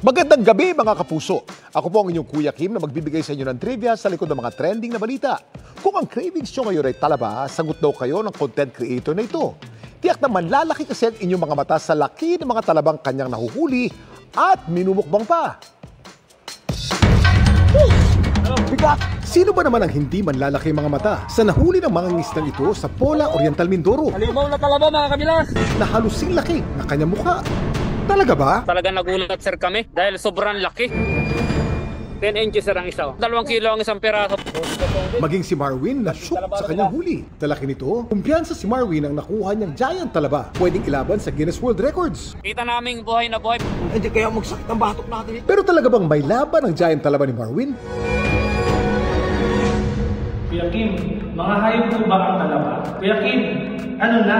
Magandang gabi mga kapuso. Ako po ang inyong Kuya Kim na magbibigay sa inyo ng trivia sa likod ng mga trending na balita. Kung ang cravings nyo ngayon ay talaba, sagot daw kayo ng content creator na ito. Tiyak na manlalaki kasi ang inyong mga mata sa laki ng mga talabang kanyang nahuhuli at minumukbang pa. Sino ba naman ang hindi manlalaki mga mata sa nahuli ng mga ngisdang ito sa Pola Oriental Mindoro? Halimaw na talaba mga kabilas! Na halusing laki na kanyang mukha. Talaga ba? Talagang nagulat sir kami dahil sobrang laki. 10 inches sir ang isa. 2 kilo ang isang peraso. Maging si Marwin na shook sa kanyang huli. Talaki nito, kumpiyansa si Marwin ang nakuha niyang giant talaba. Pwedeng ilaban sa Guinness World Records. Kita naming buhay na buhay. Hindi kaya magsakit ang batok natin. Pero talaga bang may laban ang giant talaba ni Marwin? Kuya Kim, mga hayop po ba ang talaba? Kuya Kim, ano na?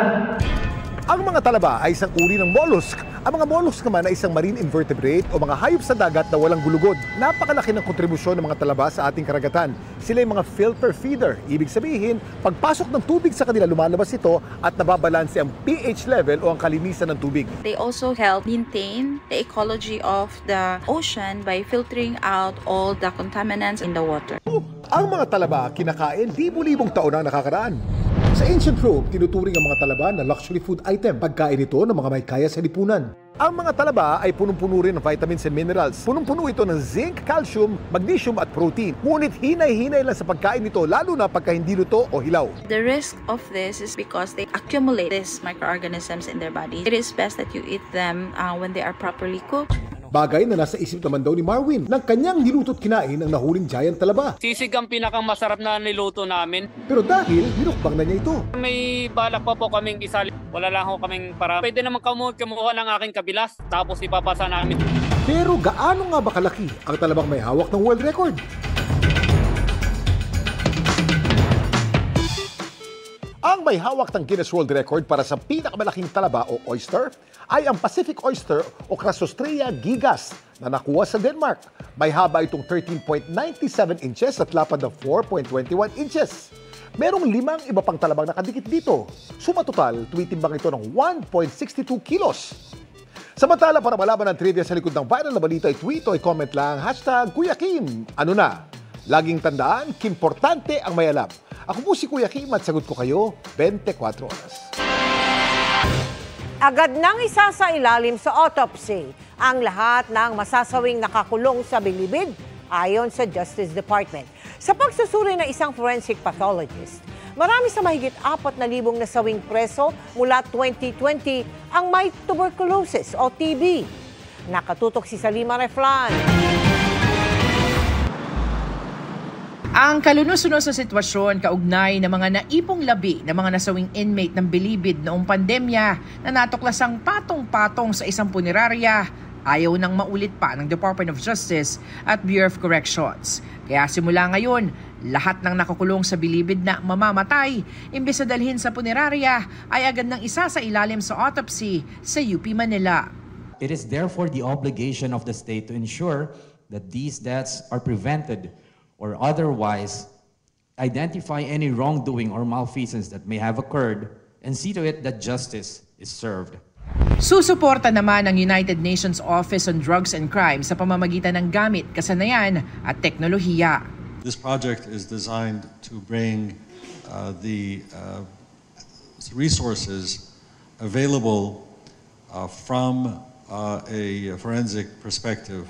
Ang mga talaba ay isang uri ng mollusk. Ang mga mollusk naman ay isang marine invertebrate o mga hayop sa dagat na walang gulugod. Napakalaki ng kontribusyon ng mga talaba sa ating karagatan. Sila ay mga filter feeder. Ibig sabihin, pagpasok ng tubig sa kanila, lumalabas ito at nababalanse ang pH level o ang kalinisan ng tubig. They also help maintain the ecology of the ocean by filtering out all the contaminants in the water. Ang mga talaba kinakain libo-libong taon na nakakaraan. Sa ancient Rome, tinuturing ang mga talaba na luxury food item. Pagkain ito ng mga may kaya sa lipunan. Ang mga talaba ay punong-puno rin ng vitamins and minerals. Punong-puno ito ng zinc, calcium, magnesium at protein. Ngunit hinay-hinay lang sa pagkain nito, lalo na pagka hindi luto o hilaw. The risk of this is because they accumulate these microorganisms in their body. It is best that you eat them when they are properly cooked. Bagay na nasa isip naman daw ni Marwin ng kanyang niluto't kinain ang nahuling giant talaba. Sisig ang pinakang masarap na niluto namin. Pero dahil minukbang na niya ito. May balak pa po kaming isali. Wala lang ho kaming para. Pwede naman kumuha ng aking kabilas. Tapos ipapasa namin. Pero gaano nga ba kalaki ang talabang may hawak ng world record? Ang may hawak ng Guinness World Record para sa pinakamalaking talaba o oyster ay ang Pacific Oyster o Crassostrea gigas na nakuha sa Denmark. May haba itong 13.97 inches at lapad na 4.21 inches. Merong 5 iba pang talabang nakadikit dito. Sumatotal, tuwitimbang ito ng 1.62 kilos. Samantala, para malaman ang trivia sa likod ng viral na balita, i-tweet o i-comment lang #Kuya Kim. Ano na? Laging tandaan, kimportante ang may alam. Ako po si Kuya Kim at sagot ko kayo 24 oras. Agad nang isasailalim sa autopsy ang lahat ng masasawing nakakulong sa bilibid ayon sa Justice Department. Sa pagsusuri ng isang forensic pathologist, marami sa mahigit 4,000 nasawing preso mula 2020 ang may tuberculosis o TB. Nakatutok si Salima Reflan. Ang kalunos-unos na sitwasyon kaugnay ng mga naipong labi ng mga nasawing inmate ng bilibid noong pandemya na natuklasang patong-patong sa isang punerarya ayaw nang maulit pa ng Department of Justice at Bureau of Corrections. Kaya simula ngayon, lahat ng nakakulong sa bilibid na mamamatay, imbes na dalhin sa punerarya ay agad nang isasailalim sa autopsy sa UP Manila. It is therefore the obligation of the state to ensure that these deaths are prevented or otherwise identify any wrongdoing or malfeasance that may have occurred and see to it that justice is served. Susuporta naman ang United Nations Office on Drugs and Crime sa pamamagitan ng gamit, kasanayan at teknolohiya. This project is designed to bring the resources available from a forensic perspective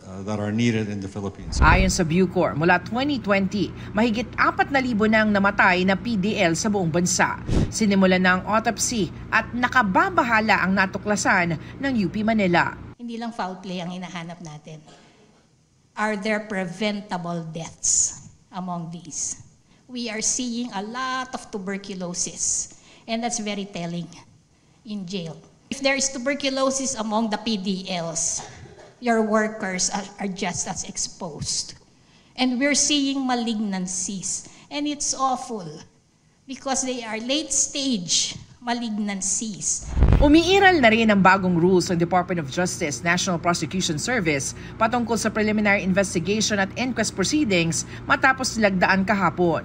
that are needed in the Philippines. Ayon sa Bucor, mula 2020, mahigit 4,000 nang namatay na PDL sa buong bansa. Sinimulan na ang autopsy at nakababahala ang natuklasan ng UP Manila. Hindi lang foul play ang hinahanap natin. Are there preventable deaths among these? We are seeing a lot of tuberculosis, and that's very telling in jail. If there is tuberculosis among the PDLs, your workers are just as exposed. And we're seeing malignancies. And it's awful because they are late-stage malignancies. Umiiral na rin ang bagong rules ng Department of Justice National Prosecution Service patungkol sa preliminary investigation at inquest proceedings matapos nilagdaan kahapon.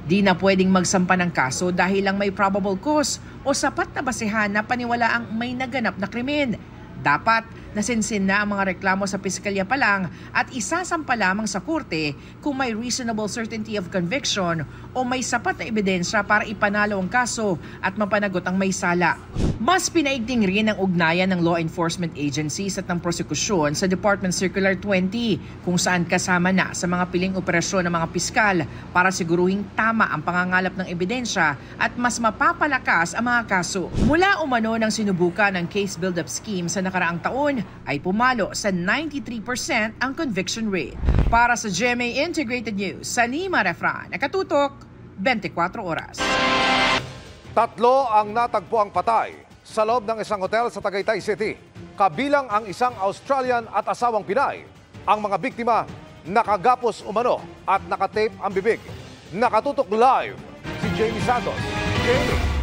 Di na pwedeng magsampa ng kaso dahil lang may probable cause o sapat na basehan na paniwalaang may naganap na krimen. Dapat Nasinsin na ang mga reklamo sa piskalya pa lang at isasampa lamang sa korte kung may reasonable certainty of conviction o may sapat na ebidensya para ipanalo ang kaso at mapanagot ang may sala. Mas pinaigting rin ang ugnayan ng law enforcement agencies at ng prosekusyon sa Department Circular 20 kung saan kasama na sa mga piling operasyon ng mga piskal para siguruhing tama ang pangangalap ng ebidensya at mas mapapalakas ang mga kaso. Mula umano ng sinubukan ng case build-up scheme sa nakaraang taon ay pumalo sa 93% ang conviction rate. Para sa GMA Integrated News, Salima Refran, nakatutok 24 oras. 3 ang natagpuang patay sa loob ng isang hotel sa Tagaytay City. Kabilang ang isang Australian at asawang Pinay. Ang mga biktima nakagapos umano at nakatape ang bibig. Nakatutok live si Jamie Santos. Jamie.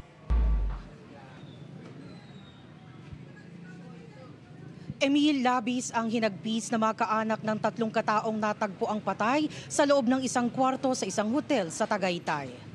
Emil, labis ang hinagpis na mga kaanak ng 3 kataong natagpo ang patay sa loob ng isang kwarto sa isang hotel sa Tagaytay.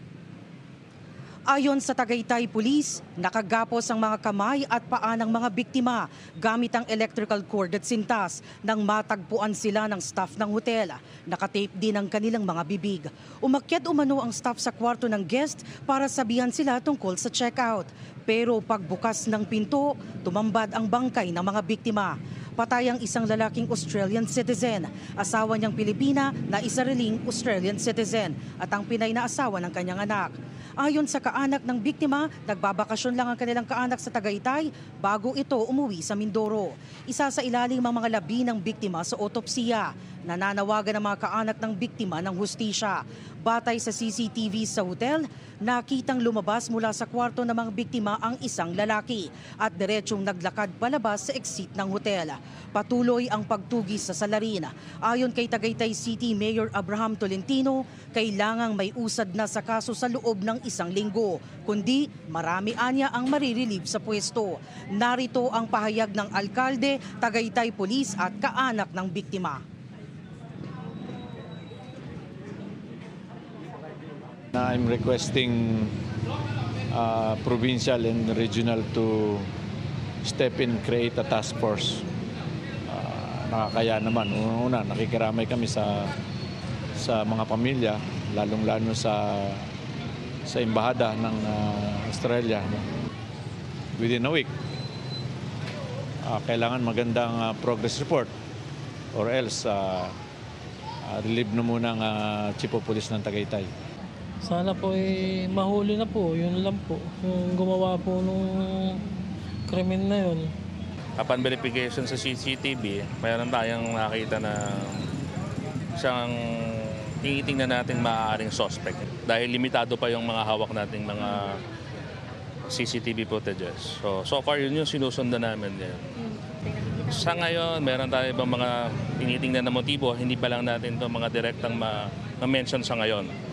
Ayon sa Tagaytay Police, nakagapos ang mga kamay at paa ng mga biktima gamit ang electrical cord at sintas nang matagpuan sila ng staff ng hotel. Nakatape din ang kanilang mga bibig. Umakyat umano ang staff sa kwarto ng guest para sabihan sila tungkol sa checkout. Pero pagbukas ng pinto, tumambad ang bangkay ng mga biktima. Patay ang isang lalaking Australian citizen, asawa niyang Pilipina na isa ring Australian citizen at ang Pinay na asawa ng kanyang anak. Ayon sa kaanak ng biktima, nagbabakasyon lang ang kanilang kaanak sa Tagaytay bago ito umuwi sa Mindoro. Isa sa ilalim ang mga labi ng biktima sa otopsiya. Nananawagan ang mga kaanak ng biktima ng hustisya. Batay sa CCTV sa hotel, nakitang lumabas mula sa kwarto ng mga biktima ang isang lalaki at diretsong naglakad palabas sa exit ng hotel. Patuloy ang pagtugis sa salarin. Ayon kay Tagaytay City Mayor Abraham Tolentino, kailangang may usad na sa kaso sa loob ng 1 linggo, kundi marami anya ang marirelieve sa pwesto. Narito ang pahayag ng alkalde, Tagaytay Police at kaanak ng biktima. I'm requesting provincial and regional to step in, create a task force. Nakakaya naman. Una, nakikiramay kami sa mga pamilya, lalong-lalo sa embahada ng Australia. Within a week, kailangan magandang progress report or else relieve na muna ang Chief of Police ng Tagaytay. Sana po mahuli na po, yun lang po. Yung gumawa po nung krimen na yun. Upon verification sa CCTV, mayroon tayong nakita na siyang tinitingnan natin maaaring suspect. Dahil limitado pa yung mga hawak nating mga CCTV footages. So far yun yung sinusundan namin. Sa ngayon, meron tayo ibang mga tinitingnan na motibo, hindi pa lang natin ito mga direktang ma-mention sa ngayon.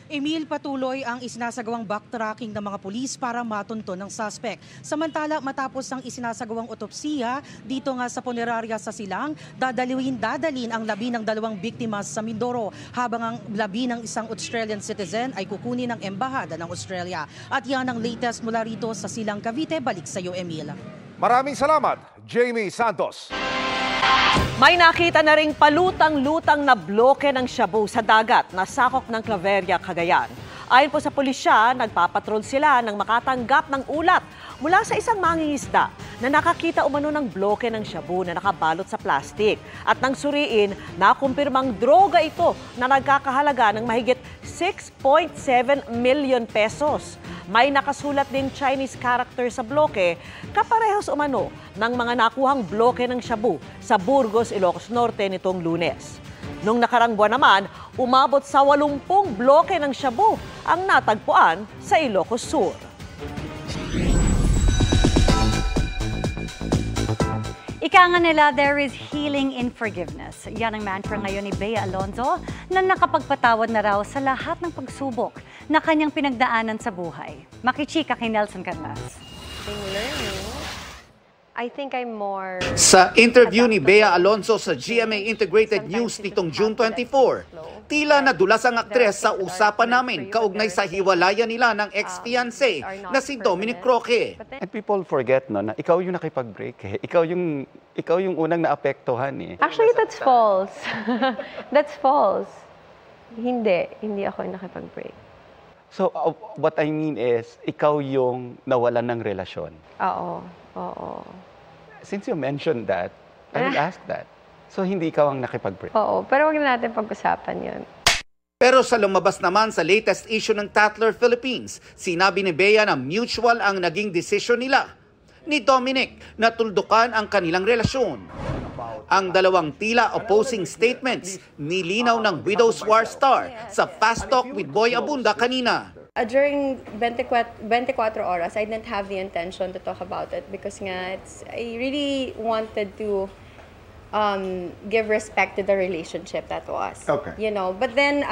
Emil, patuloy ang isinasagawang backtracking ng mga pulis para matunton ng suspect. Samantala, matapos ang isinasagawang otopsiya dito nga sa punerarya sa Silang, dadalhin ang labi ng 2 biktima sa Mindoro, habang ang labi ng isang Australian citizen ay kukunin ng Embahada ng Australia. At yan ang latest mula rito sa Silang, Cavite. Balik sa iyo, Emil. Maraming salamat, Jamie Santos. May nakita na ring palutang-lutang na bloke ng shabu sa dagat na sakop ng Claveria, Cagayan. Ayon po sa pulisya, nagpapatrol sila nang makatanggap ng ulat mula sa isang mangingisda na nakakita umano ng bloke ng shabu na nakabalot sa plastik. At nang suriin, nakumpirmang droga ito na nagkakahalaga ng mahigit 6.7 million pesos. May nakasulat din Chinese character sa bloke, kaparehas umano ng mga nakuhang bloke ng shabu sa Burgos, Ilocos Norte nitong Lunes. Nung nakarang buwan naman, umabot sa 80 bloke ng shabu ang natagpuan sa Ilocos Sur. Ika nga nila, there is healing in forgiveness. Yan ang mantra ngayon ni Bea Alonzo na nakapagpatawad na raw sa lahat ng pagsubok na kanyang pinagdaanan sa buhay. Makichika kay Nelson Canlas. I think I'm more... Sa interview ni Bea Alonzo sa GMA Integrated News nitong June 24, tila nadulas ang aktres sa usapan namin kaugnay sa hiwalayan nila ng ex-fiancé na si Dominic Roque. And people forget no, na ikaw yung nakipag-break eh. Ikaw yung unang naapektuhan eh. Actually, that's false. That's false. Hindi ako yung nakipag-break. So, what I mean is, ikaw yung nawalan ng relasyon. Oo. Since you mentioned that, I will ask that. So, hindi ikaw ang nakipag-break? Oo, pero wag na natin pag-usapan yun. Pero sa lumabas naman sa latest issue ng Tatler Philippines, sinabi ni Bea na mutual ang naging desisyon nila ni Dominic na tuldukan ang kanilang relasyon. Ang dalawang tila opposing statements nilinaw ng Widow's War star sa Fast Talk with Boy Abunda kanina. During 24 Oras, I didn't have the intention to talk about it because I really wanted to give respect to the relationship that was. Okay. You know, but then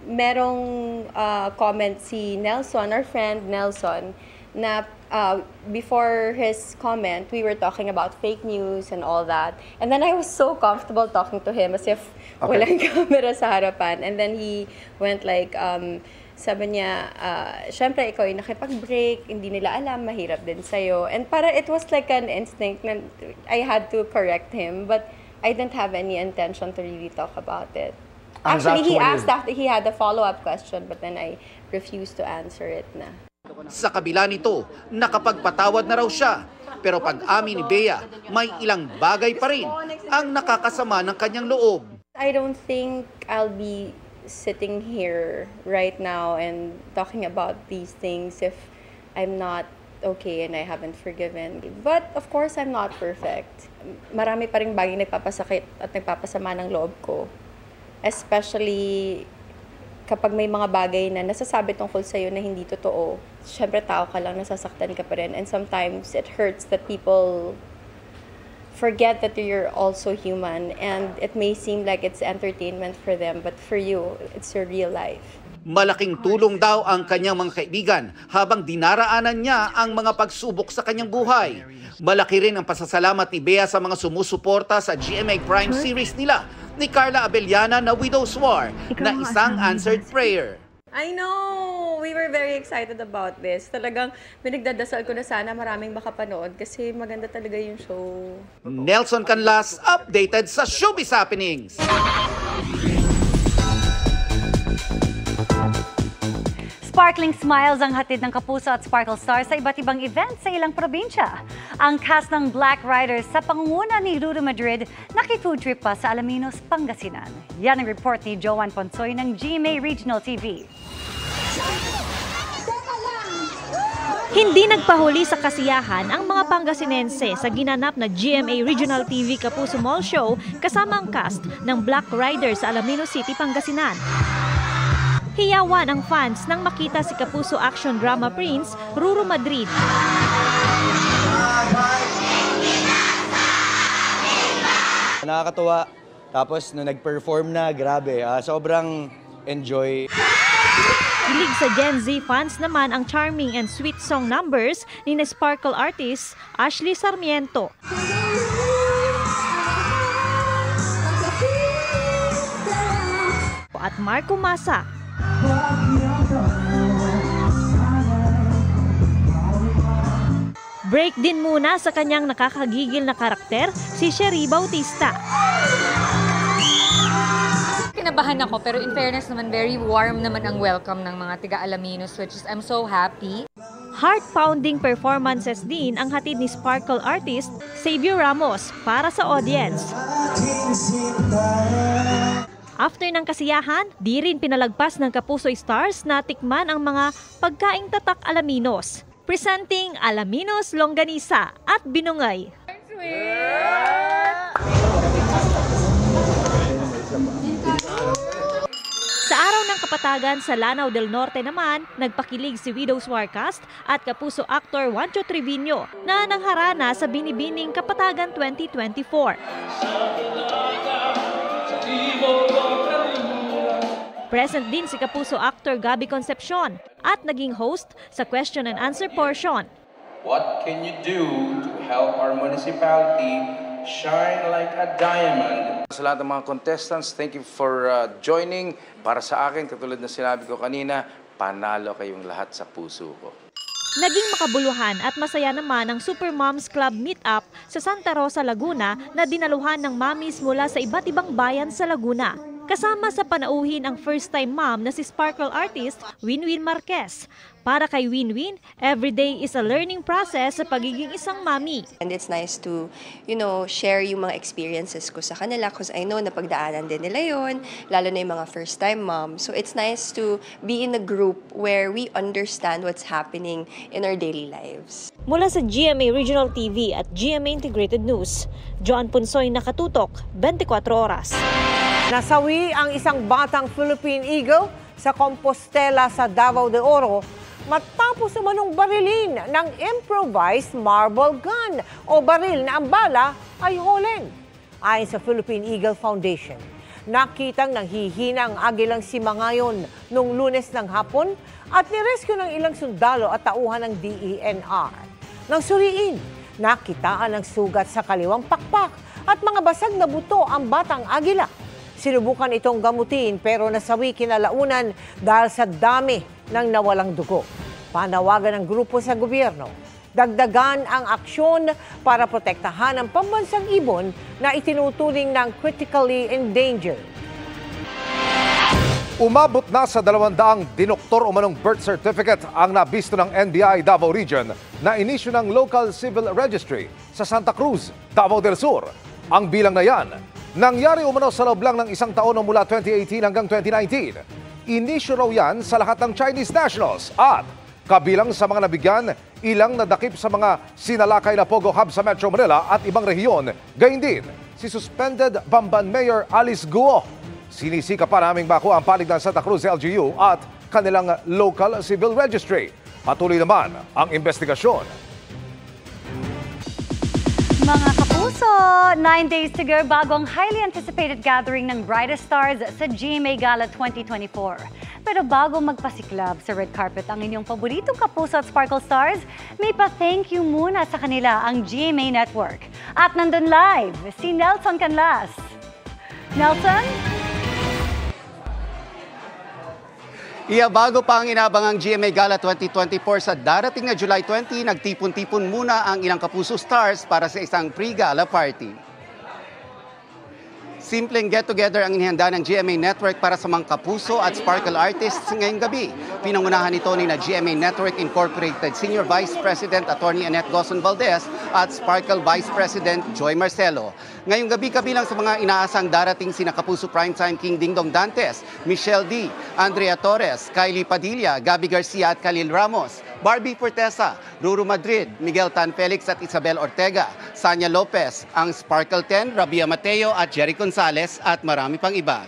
merong comment si Nelson, our friend Nelson, na before his comment, we were talking about fake news and all that. And then I was so comfortable talking to him as if walang camera sa harapan. And then he went like, sabi niya, syempre ikaw yung nakipag-break, hindi nila alam, mahirap din sa'yo. And para it was like an instinct na I had to correct him, but I didn't have any intention to really talk about it. Actually, he asked after he had a follow-up question, but then I refused to answer it na. Sa kabila nito, nakapagpatawad na raw siya. Pero pag-amin ni Bea, may ilang bagay pa rin ang nakakasama ng kanyang loob. I don't think I'll be sitting here right now and talking about these things if I'm not okay and I haven't forgiven. But of course, I'm not perfect. Marami pa rin bagay nagpapasakit at nagpapasama ng loob ko. Especially kapag may mga bagay na nasasabi tungkol sa'yo na hindi totoo. Siyempre, tao ka lang, nasasaktan ka pa rin. And sometimes it hurts that people forget that you're also human and it may seem like it's entertainment for them, but for you, it's your real life. Malaking tulong daw ang kanyang mga kaibigan habang dinaraanan niya ang mga pagsubok sa kanyang buhay. Malaki rin ang pasasalamat ni Bea sa mga sumusuporta sa GMA Crime Series nila ni Carla Abellana na Widow's War na isang answered prayer. I know! We were very excited about this. Talagang pinagdadasal ko na sana maraming makapanood kasi maganda talaga yung show. Nelson Canlas, updated sa Showbiz Happenings. Sparkling smiles ang hatid ng Kapuso at Sparkle Stars sa iba't ibang events sa ilang probinsya. Ang cast ng Black Riders sa pangunguna ni Ruru Madrid naki-food trip pa sa Alaminos, Pangasinan. Yan ang report ni Joan Ponsoy ng GMA Regional TV. Hindi nagpahuli sa kasiyahan ang mga Pangasinense sa ginanap na GMA Regional TV Kapuso Mall Show kasama ang cast ng Black Riders sa Alaminos City, Pangasinan. Hiyawan ang fans nang makita si Kapuso action drama prince Ruru Madrid. Nakakatuwa. Tapos nung nag-perform na, grabe, sobrang enjoy. Hilig sa Gen Z fans naman ang charming and sweet song numbers ni Sparkle artist Ashley Sarmiento. At Marco Masa. Break din muna sa kanyang nakakagigil na karakter, si Sherry Bautista. Kinabahan ako pero in fairness naman very warm naman ang welcome ng mga tiga-Alaminos, which is I'm so happy. Heart-pounding performances din ang hatid ni Sparkle artist Xavier Ramos para sa audience. After ng kasiyahan, di rin pinalagpas ng Kapuso Stars na tikman ang mga pagkaing tatak Alaminos. Presenting Alaminos Longganisa at Binungay. Sa araw ng kapatagan sa Lanao del Norte naman, nagpakilig si Widow's War cast at Kapuso actor Juancho Trevino na nangharana sa Binibining Kapatagan 2024. Present din si Kapuso actor Gabby Concepcion at naging host sa question and answer portion. What can you do to help our municipality shine like a diamond? Sa lahat ng mga contestants, thank you for joining. Para sa akin, katulad na sinabi ko kanina, panalo kayong lahat sa puso ko. Naging makabuluhan at masaya naman ang Super Moms Club Meetup sa Santa Rosa, Laguna na dinaluhan ng mommies mula sa iba't ibang bayan sa Laguna. Kasama sa panauhin ang first-time mom na si sparkle artist Winwin Marquez. Para kay Winwin, everyday is a learning process sa pagiging isang mami. And it's nice to, share yung mga experiences ko sa kanila because I know na pagdaanan din nila yun, lalo na yung mga first-time mom. So it's nice to be in a group where we understand what's happening in our daily lives. Mula sa GMA Regional TV at GMA Integrated News, Joan Punsoy, nakatutok, 24 oras. Nasawi ang isang batang Philippine Eagle sa Compostela sa Davao de Oro matapos umanong barilin ng improvised marble gun o baril na ang bala ay holen. Ayon sa Philippine Eagle Foundation, nakitang nanghihina ang agilang simangayon noong Lunes ng hapon at nirescue ng ilang sundalo at tauhan ng DENR. Nang suriin, nakitaan ng sugat sa kaliwang pakpak at mga basag na buto ang batang agila. Sinubukan itong gamutin pero nasawi kinalaunan dahil sa dami ng nawalang dugo. Panawagan ng grupo sa gobyerno, dagdagan ang aksyon para protektahan ang pambansang ibon na itinuturing ng critically endangered. Umabot na sa 200 dinoktor umanong birth certificate ang nabisto ng NBI Davao Region na inisyu ng Local Civil Registry sa Santa Cruz, Davao del Sur. Ang bilang na yan, nangyari umano sa loob lang ng isang taon mula 2018 hanggang 2019. Inisyu raw yan sa lahat ng Chinese nationals at kabilang sa mga nabigyan, ilang nadakip sa mga sinalakay na Pogo Hub sa Metro Manila at ibang rehiyon. Gayun din, si suspended Bamban Mayor Alice Guo. Sinisika pa naming makuha ang panig ng Santa Cruz LGU at kanilang Local Civil Registry. Patuloy naman ang investigasyon. Mga kapuso, 9 days to go bago ang highly anticipated gathering ng brightest stars sa GMA Gala 2024. Pero bago magpasiklab sa red carpet ang inyong paboritong kapuso at sparkle stars, may pa-thank you muna sa kanila ang GMA Network. At nandun live, si Nelson Canlas. Nelson? Bago pa ang inabangang GMA Gala 2024 sa darating na July 20, nagtipon-tipon muna ang ilang kapuso stars para sa isang pre-gala party. Simpleng get-together ang inihanda ng GMA Network para sa mga kapuso at sparkle artists ngayong gabi. Pinangunahan nito ni na GMA Network Incorporated Senior Vice President Attorney Annette Gozon Valdez at Sparkle Vice President Joy Marcelo. Ngayong gabi kabilang sa mga inaasang darating sina Kapuso Primetime King Dingdong Dantes, Michelle D, Andrea Torres, Kylie Padilla, Gabby Garcia at Khalil Ramos, Barbie Fortesa, Ruru Madrid, Miguel Tan Felix at Isabel Ortega, Sanya Lopez, ang Sparkle 10, Rabia Mateo at Jerry Gonzalez at marami pang iba.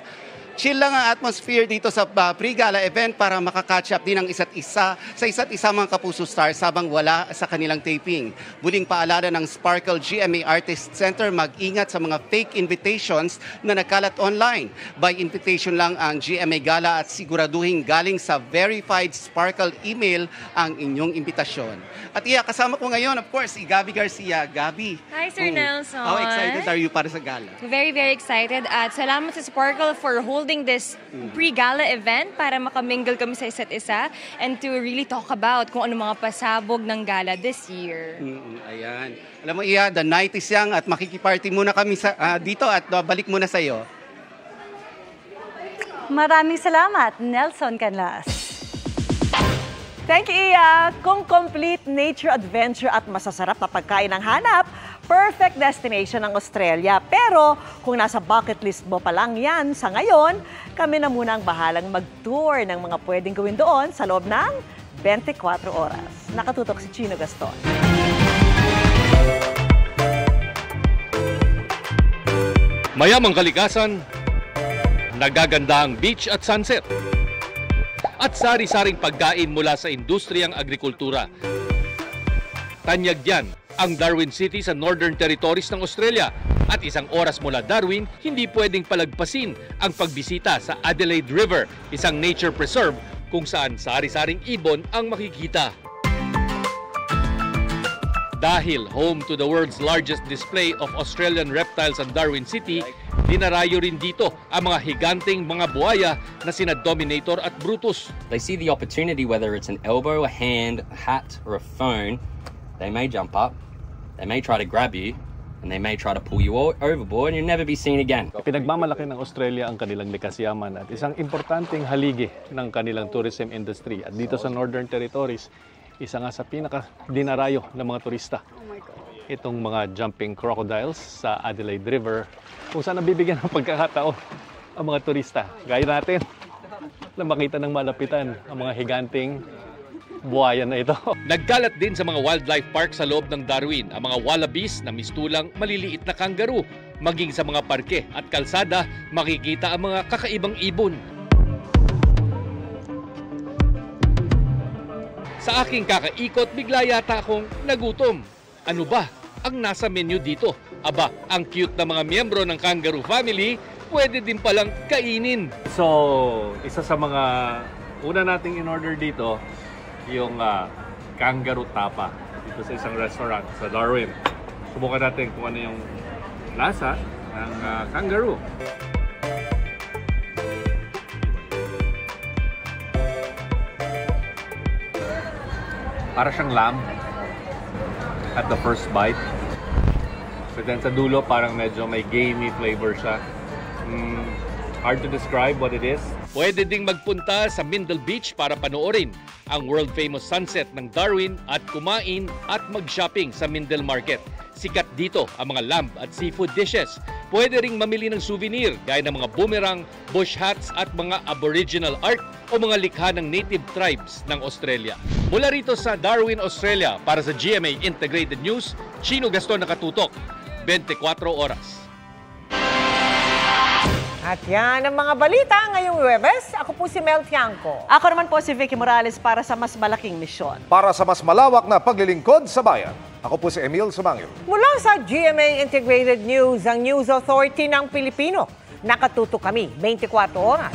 Chill lang ang atmosphere dito sa pre-gala event para makakatch up din ang isa't isa mga kapuso stars habang wala sa kanilang taping. Muling paalala ng Sparkle GMA Artist Center, mag-ingat sa mga fake invitations na nakalat online. By invitation lang ang GMA Gala at siguraduhin galing sa verified Sparkle email ang inyong imbitasyon. At kasama ko ngayon, of course, si Gabby Garcia. Gabby. Hi, Sir Nelson. How excited are you para sa gala? Very, very excited. At salamat sa Sparkle for holding this pre-gala event para makamingle kami sa isa't isa and to really talk about kung ano mga pasabog ng gala this year. Ayan. Alam mo, the night is young at makikiparty muna kami dito at balik muna sa iyo. Maraming salamat, Nelson Canlas. Thank you, Iya! Kung complete nature adventure at masasarap na pagkain ang hanap, perfect destination ng Australia. Pero kung nasa bucket list mo pa lang yan sa ngayon, kami na muna ang bahalang mag-tour ng mga pwedeng gawin doon sa loob ng 24 oras. Nakatutok si Chino Gaston. Mayamang kalikasan, nagaganda ang beach at sunset, at sari-saring pagkain mula sa industriyang agrikultura. Tanyag yan ang Darwin City sa Northern Territories ng Australia. At isang oras mula Darwin, hindi pwedeng palagpasin ang pagbisita sa Adelaide River, isang nature preserve kung saan sari-saring ibon ang makikita. Dahil home to the world's largest display of Australian reptiles ang Darwin City, dinarayo rin dito ang mga higanteng mga buhaya na sina Dominator at Brutus. They see the opportunity, whether it's an elbow, a hand, a hat, or a phone, they may jump up, they may try to grab you, and they may try to pull you overboard and you'll never be seen again. Pinagmamalaki ng Australia ang kanilang likas yaman at isang importanteng haligi ng kanilang tourism industry. At dito sa Northern Territories, isa nga sa pinaka-dinarayo ng mga turista. Itong mga jumping crocodiles sa Adelaide River, kung saan nabibigyan ng pagkakataon ang mga turista. Gaya natin na makita ng malapitan ang mga higanting buhaya na ito. Nagkalat din sa mga wildlife park sa loob ng Darwin ang mga wallabies na mistulang maliliit na kangaroo. Maging sa mga parke at kalsada, makikita ang mga kakaibang ibon. Sa aking kakaikot, bigla yata akong nagutom. Ano ba ang nasa menu dito? Aba, ang cute na mga miyembro ng kangaroo family, pwede din palang kainin. So, isa sa mga una nating in-order dito, yung kangaroo tapa dito sa isang restaurant sa Darwin. Subukan natin kung ano yung lasa ng kangaroo. Para siyang lamb at the first bite. But then sa dulo, parang medyo may gamey flavor siya. Hard to describe what it is. Pwede ding magpunta sa Mindel Beach para panoorin ang world-famous sunset ng Darwin at kumain at mag-shopping sa Mindel Market. Sikat dito ang mga lamb at seafood dishes. Pwede ring mamili ng souvenir gaya ng mga boomerang, bush hats at mga aboriginal art o mga likha ng native tribes ng Australia. Mula rito sa Darwin, Australia, para sa GMA Integrated News, Chino Gaston nakatutok, 24 oras. At yan ang mga balita ngayong Huwebes. Ako po si Mel Tiangco. Ako naman po si Vicky Morales para sa mas malaking misyon. Para sa mas malawak na paglilingkod sa bayan, ako po si Emil Sumangil. Mula sa GMA Integrated News, ang News Authority ng Pilipino. Nakatutok kami 24 oras.